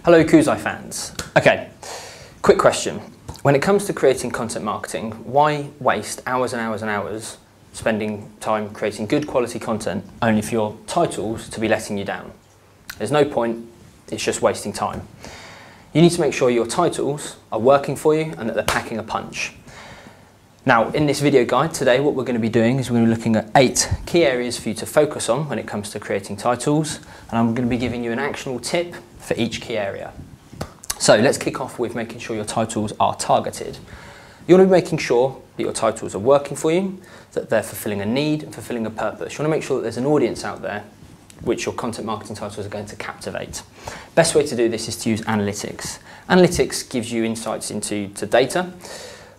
Hello Koozai fans. Okay, quick question. When it comes to creating content marketing, why waste hours and hours and hours spending time creating good quality content only for your titles to be letting you down? There's no point, it's just wasting time. You need to make sure your titles are working for you and that they're packing a punch. Now, in this video guide today, what we're going to be doing is we're going to be looking at 8 key areas for you to focus on when it comes to creating titles, and I'm going to be giving you an actionable tip for each key area. So let's kick off with making sure your titles are targeted. You want to be making sure that your titles are working for you, that they're fulfilling a need and fulfilling a purpose. You want to make sure that there's an audience out there which your content marketing titles are going to captivate. Best way to do this is to use analytics. Analytics gives you insights into data.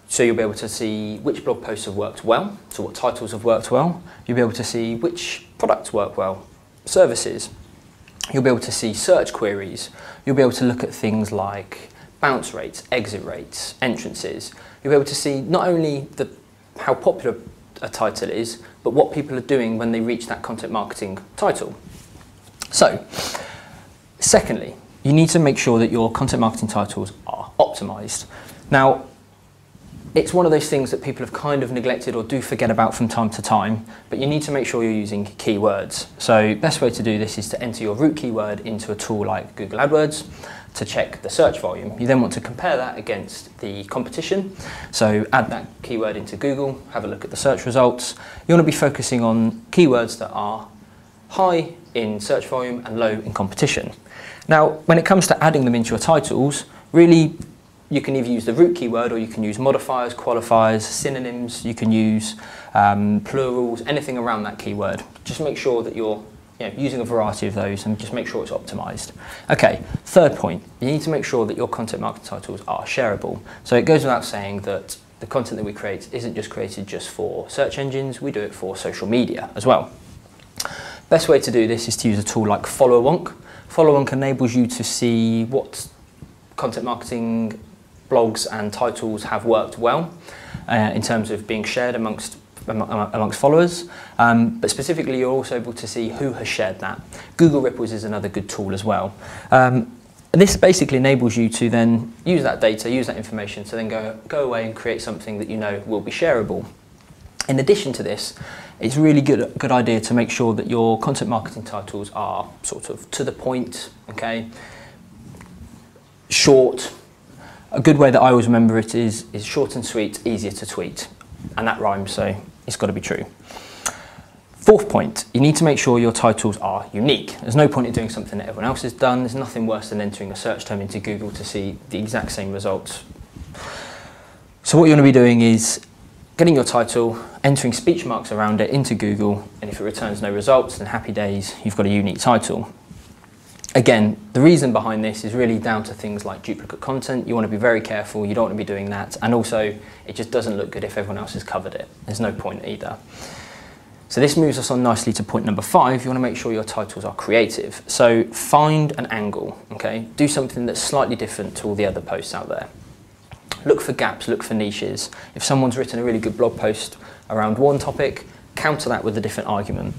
So you'll be able to see which blog posts have worked well, so what titles have worked well. You'll be able to see which products work well, services. You'll be able to see search queries. You'll be able to look at things like bounce rates, exit rates, entrances. You'll be able to see not only how popular a title is, but what people are doing when they reach that content marketing title. So, secondly, you need to make sure that your content marketing titles are optimized. Now, it's one of those things that people have kind of neglected or do forget about from time to time, but you need to make sure you're using keywords. So best way to do this is to enter your root keyword into a tool like Google AdWords to check the search volume. You then want to compare that against the competition. So add that keyword into Google, have a look at the search results. You want to be focusing on keywords that are high in search volume and low in competition. Now, when it comes to adding them into your titles, really you can either use the root keyword or you can use modifiers, qualifiers, synonyms, you can use plurals, anything around that keyword. Just make sure that you're using a variety of those and just make sure it's optimized. Okay, third point, you need to make sure that your content marketing titles are shareable. So it goes without saying that the content that we create isn't just created just for search engines, we do it for social media as well. Best way to do this is to use a tool like Follow-a-Wonk. Follow-a-Wonk enables you to see what content marketing blogs and titles have worked well in terms of being shared amongst followers, but specifically you're also able to see who has shared that. Google Ripples is another good tool as well. And this basically enables you to then use that data, use that information to then go away and create something that you know will be shareable. In addition to this, it's really good idea to make sure that your content marketing titles are sort of to the point, okay, short. A good way that I always remember it is short and sweet, easier to tweet. And that rhymes, so it's got to be true. Fourth point, you need to make sure your titles are unique. There's no point in doing something that everyone else has done. There's nothing worse than entering a search term into Google to see the exact same results. So what you want to be doing is getting your title, entering speech marks around it into Google, and if it returns no results, then happy days, you've got a unique title. Again, the reason behind this is really down to things like duplicate content. You want to be very careful, you don't want to be doing that, and also it just doesn't look good if everyone else has covered it. There's no point either. So this moves us on nicely to point number 5. You want to make sure your titles are creative. So find an angle, okay? Do something that's slightly different to all the other posts out there. Look for gaps, look for niches. If someone's written a really good blog post around one topic, counter that with a different argument.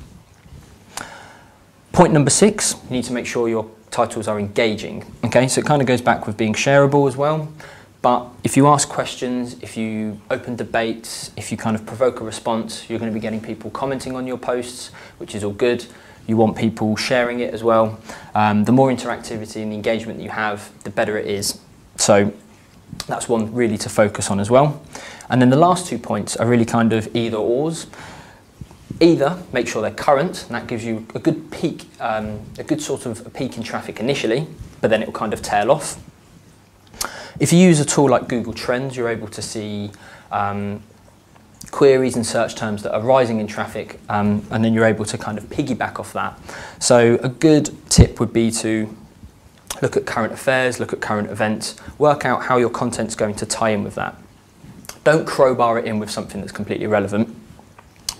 Point number 6, you need to make sure your titles are engaging. Okay, so it kind of goes back with being shareable as well. But if you ask questions, if you open debates, if you kind of provoke a response, you're going to be getting people commenting on your posts, which is all good. You want people sharing it as well. The more interactivity and engagement that you have, the better it is. So that's one really to focus on as well. And then the last 2 points are really kind of either ors. Either make sure they're current, and that gives you a good peak, a good sort of a peak in traffic initially, but then it will kind of tail off. If you use a tool like Google Trends, you're able to see queries and search terms that are rising in traffic, and then you're able to kind of piggyback off that. So a good tip would be to look at current affairs, look at current events, work out how your content's going to tie in with that. Don't crowbar it in with something that's completely irrelevant,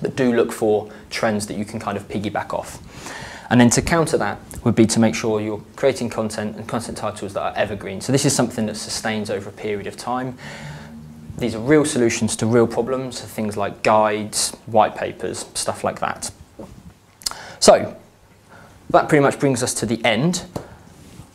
but do look for trends that you can kind of piggyback off. And then to counter that would be to make sure you're creating content and content titles that are evergreen. So this is something that sustains over a period of time. These are real solutions to real problems, things like guides, white papers, stuff like that. So that pretty much brings us to the end.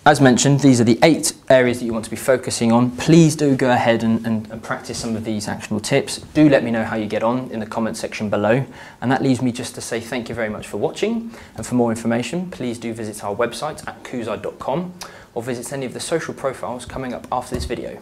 as mentioned, these are the 8 areas that you want to be focusing on. Please do go ahead and practice some of these actionable tips. Do let me know how you get on in the comment section below. And that leaves me just to say thank you very much for watching. And for more information, please do visit our website at koozai.com or visit any of the social profiles coming up after this video.